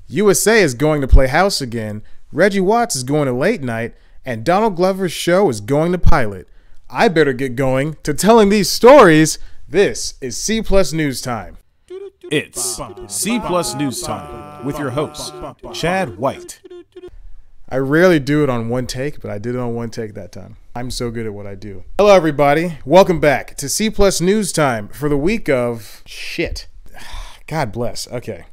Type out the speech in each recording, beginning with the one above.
USA is going to Play House again, Reggie Watts is going to Late Night, and Donald Glover's show is going to pilot. I better get going to telling these stories. This is C Plus News Time. It's C Plus News Time with your host, Chad White. I rarely do it on one take, but I did it on one take that time. I'm so good at what I do. Hello, everybody. Welcome back to C Plus News Time for the week of shit. God bless. Okay.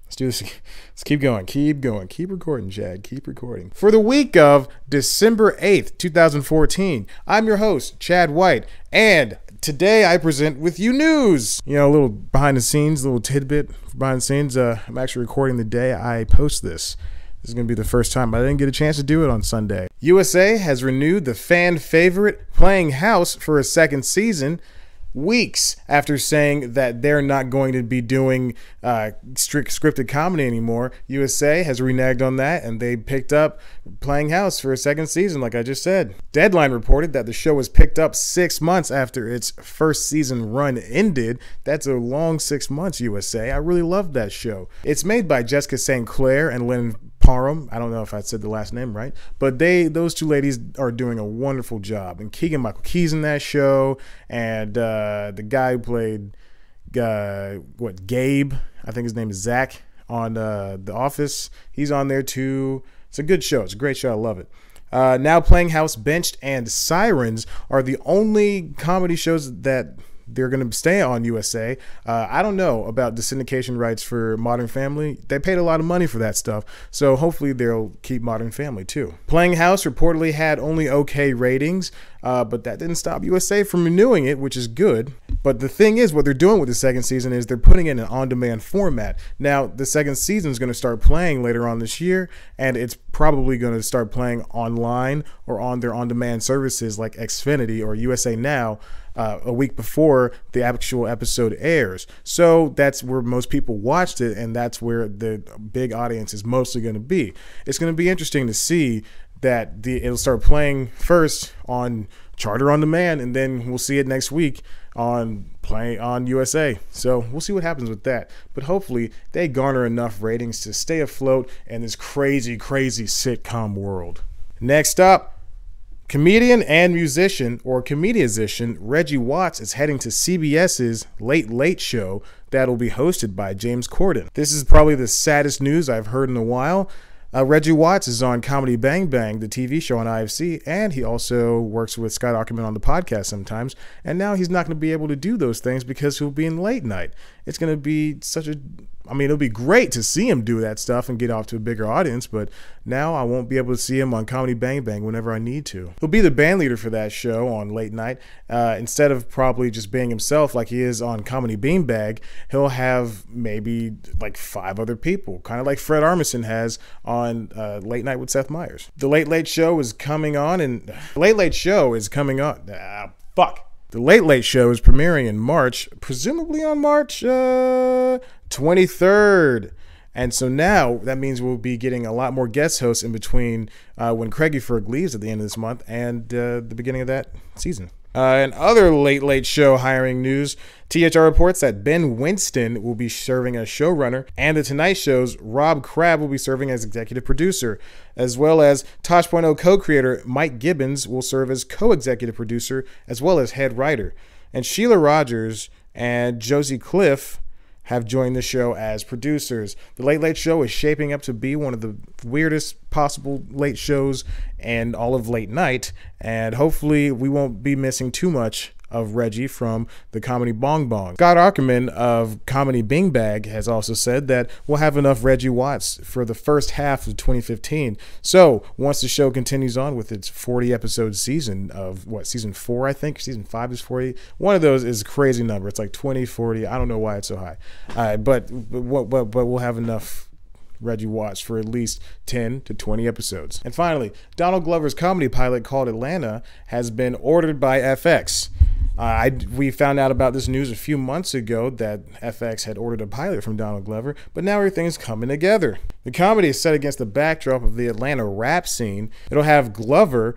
Let's do this. Let's keep going. Keep going. Keep recording, Chad. Keep recording. For the week of December 8th, 2014, I'm your host, Chad White, and today I present with you news. You know, a little behind the scenes, a little tidbit behind the scenes. I'm actually recording the day I post this. This is going to be the first time, but I didn't get a chance to do it on Sunday. USA has renewed the fan favorite Playing House for a second season, weeks after saying that they're not going to be doing strict scripted comedy anymore. USA has reneged on that, and they picked up Playing House for a second season, like I just said. Deadline reported that the show was picked up 6 months after its first season run ended. That's a long 6 months, USA. I really loved that show. It's made by Jessica St. Clair and Lynn Parham. I don't know if I said the last name right, but those two ladies are doing a wonderful job. And Keegan-Michael Key's in that show, and the guy who played Gabe, I think his name is Zach, on The Office, he's on there too. It's a good show. It's a great show. I love it. Now Playing House, Benched, and Sirens are the only comedy shows that they're going to stay on USA. I don't know about the syndication rights for Modern Family. They paid a lot of money for that stuff, so hopefully they'll keep Modern Family too. Playing House reportedly had only okay ratings, but that didn't stop USA from renewing it, which is good. But the thing is, what they're doing with the second season is they're putting it in an on-demand format. Now, the second season is going to start playing later on this year, and it's probably going to start playing online or on their on-demand services like Xfinity or USA Now a week before the actual episode airs. So that's where most people watched it, and that's where the big audience is mostly going to be. It's going to be interesting to see that it'll start playing first on Charter on Demand, and then we'll see it next week on USA. So we'll see what happens with that. But hopefully they garner enough ratings to stay afloat in this crazy, crazy sitcom world. Next up, comedian and musician, or comediazician, Reggie Watts is heading to CBS's Late Late Show that'll be hosted by James Corden. This is probably the saddest news I've heard in a while. Reggie Watts is on Comedy Bang Bang, the TV show on IFC, and he also works with Scott Aukerman on the podcast sometimes, and now he's not going to be able to do those things because he'll be in Late Night. It's going to be it'll be great to see him do that stuff and get off to a bigger audience, but now I won't be able to see him on Comedy Bang Bang whenever I need to. He'll be the band leader for that show on Late Night. Instead of probably just being himself like he is on Comedy Beanbag, he'll have maybe like 5 other people, kind of like Fred Armisen has on Late Night with Seth Meyers. The Late Late Show is coming on, and The Late Late Show is premiering in March, presumably on March 23rd. And so now that means we'll be getting a lot more guest hosts in between when Craigie Ferg leaves at the end of this month and the beginning of that season. In other Late Late Show hiring news, THR reports that Ben Winston will be serving as showrunner, and The Tonight Show's Rob Crabb will be serving as executive producer, as well as Tosh.0 co-creator Mike Gibbons will serve as co-executive producer as well as head writer. And Sheila Rogers and Josie Cliff have joined the show as producers. The Late Late Show is shaping up to be one of the weirdest possible late shows in all of late night, and hopefully we won't be missing too much of Reggie from the comedy Bong Bong. Scott Aukerman of Comedy Bing Bag has also said that we'll have enough Reggie Watts for the first half of 2015. So once the show continues on with its 40 episode season of season 4, I think season 5 is 40. One of those is a crazy number. It's like 20, 40. I don't know why it's so high. But we'll have enough Reggie Watts for at least 10 to 20 episodes. And finally, Donald Glover's comedy pilot called Atlanta has been ordered by FX. We found out about this news a few months ago that FX had ordered a pilot from Donald Glover, but now everything's coming together. The comedy is set against the backdrop of the Atlanta rap scene. It'll have Glover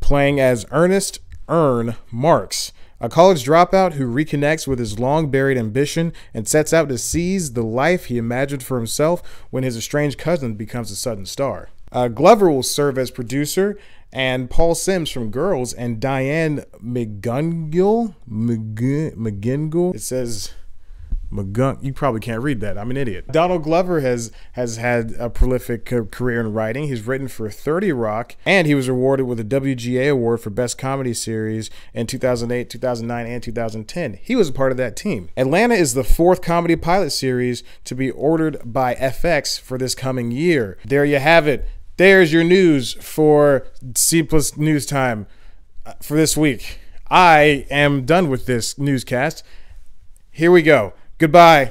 playing as Ernest Marks, A college dropout who reconnects with his long-buried ambition and sets out to seize the life he imagined for himself when his estranged cousin becomes a sudden star. Glover will serve as producer, and Paul Sims from Girls and Diane McGungill, it says you probably can't read that. I'm an idiot. Donald Glover has had a prolific career in writing. He's written for 30 Rock, and he was awarded with a WGA award for Best Comedy Series in 2008, 2009, and 2010. He was a part of that team. Atlanta is the 4th comedy pilot series to be ordered by FX for this coming year. There you have it. There's your news for C+ News Time for this week. I am done with this newscast. Here we go. Goodbye.